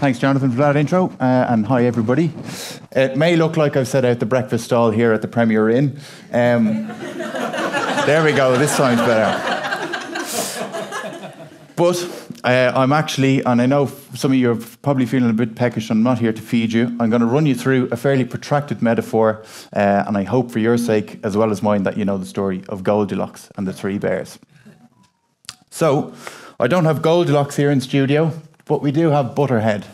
Thanks, Jonathan, for that intro, and hi, everybody. It may look like I've set out the breakfast stall here at the Premier Inn. There we go, this sounds better. But I'm actually, and I know some of you are probably feeling a bit peckish, I'm not here to feed you. I'm going to run you through a fairly protracted metaphor, and I hope for your sake, as well as mine, that you know the story of Goldilocks and the Three Bears. So, I don't have Goldilocks here in studio, but we do have Butterhead.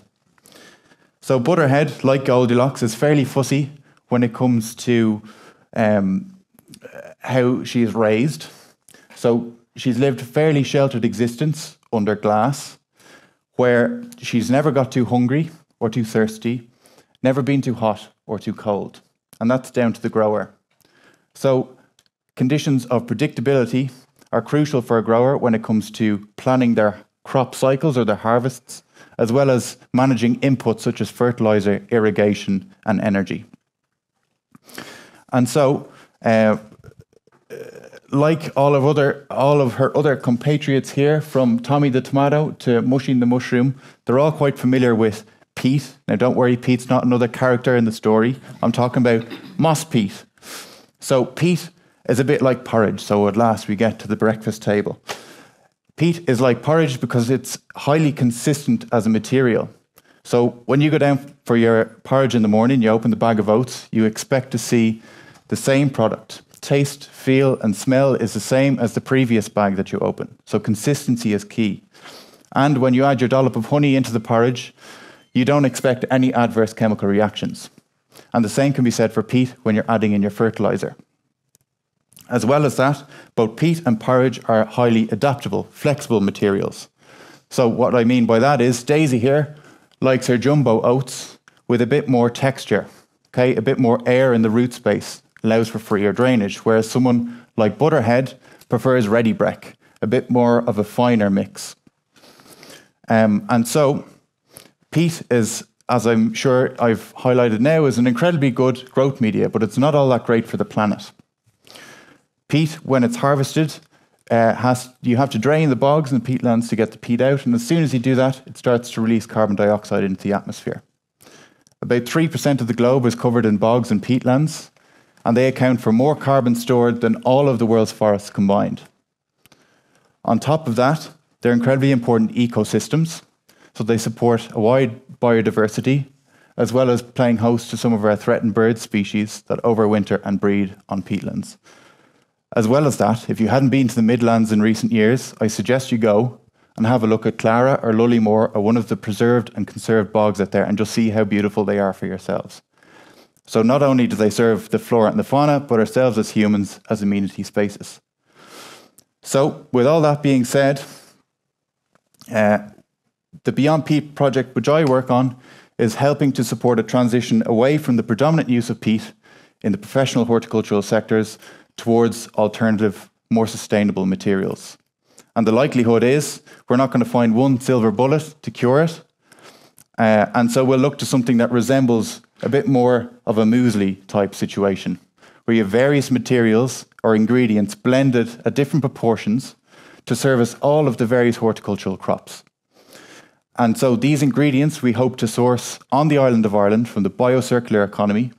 So Butterhead, like Goldilocks, is fairly fussy when it comes to how she is raised. So she's lived a fairly sheltered existence under glass, where she's never got too hungry or too thirsty, never been too hot or too cold. And that's down to the grower. So conditions of predictability are crucial for a grower when it comes to planning their crop cycles or their harvests, as well as managing inputs such as fertilizer, irrigation, and energy. And so, like all of her other compatriots here, from Tommy the Tomato to Mushing the Mushroom, they're all quite familiar with peat. Now, don't worry, peat's not another character in the story. I'm talking about moss-peat. So peat is a bit like porridge, so at last we get to the breakfast table. Peat is like porridge because it's highly consistent as a material. So when you go down for your porridge in the morning, you open the bag of oats, you expect to see the same product. Taste, feel, and smell is the same as the previous bag that you open. So consistency is key. And when you add your dollop of honey into the porridge, you don't expect any adverse chemical reactions. And the same can be said for peat when you're adding in your fertilizer. As well as that, both peat and porridge are highly adaptable, flexible materials. So what I mean by that is Daisy here likes her jumbo oats with a bit more texture, okay, a bit more air in the root space, allows for freer drainage, whereas someone like Butterhead prefers ready breck, a bit more of a finer mix. And so peat is, as I'm sure I've highlighted now, is an incredibly good growth media, but it's not all that great for the planet. Peat, when it's harvested, you have to drain the bogs and peatlands to get the peat out, and as soon as you do that, it starts to release carbon dioxide into the atmosphere. About 3% of the globe is covered in bogs and peatlands, and they account for more carbon stored than all of the world's forests combined. On top of that, they're incredibly important ecosystems, so they support a wide biodiversity, as well as playing host to some of our threatened bird species that overwinter and breed on peatlands. As well as that, if you hadn't been to the Midlands in recent years, I suggest you go and have a look at Clara or Lullymore or one of the preserved and conserved bogs out there and just see how beautiful they are for yourselves. So not only do they serve the flora and the fauna, but ourselves as humans as amenity spaces. So with all that being said, the Beyond Peat project, which I work on, is helping to support a transition away from the predominant use of peat in the professional horticultural sectors towards alternative, more sustainable materials. And the likelihood is we're not going to find one silver bullet to cure it. And so we'll look to something that resembles a bit more of a muesli type situation, where you have various materials or ingredients blended at different proportions to service all of the various horticultural crops. And so these ingredients we hope to source on the island of Ireland from the biocircular economy.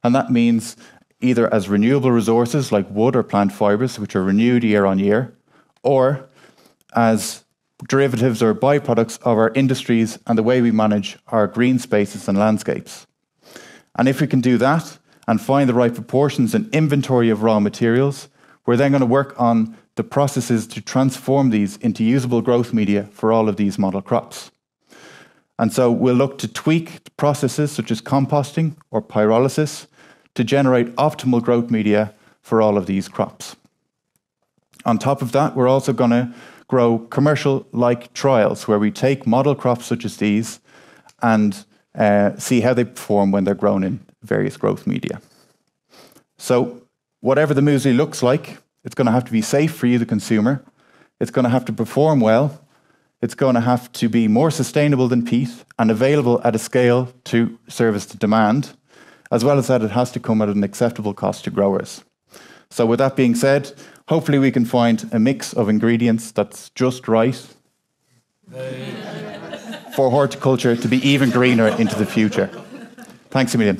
And that means either as renewable resources like wood or plant fibres, which are renewed year on year, or as derivatives or byproducts of our industries and the way we manage our green spaces and landscapes. And if we can do that and find the right proportions and inventory of raw materials, we're then going to work on the processes to transform these into usable growth media for all of these model crops. And so we'll look to tweak processes such as composting or pyrolysis to generate optimal growth media for all of these crops. On top of that, we're also going to grow commercial-like trials where we take model crops such as these and see how they perform when they're grown in various growth media. So whatever the muesli looks like, it's going to have to be safe for you, the consumer. It's going to have to perform well. It's going to have to be more sustainable than peat and available at a scale to service the demand, as well as that it has to come at an acceptable cost to growers. So with that being said, hopefully we can find a mix of ingredients that's just right for horticulture to be even greener into the future. Thanks a million.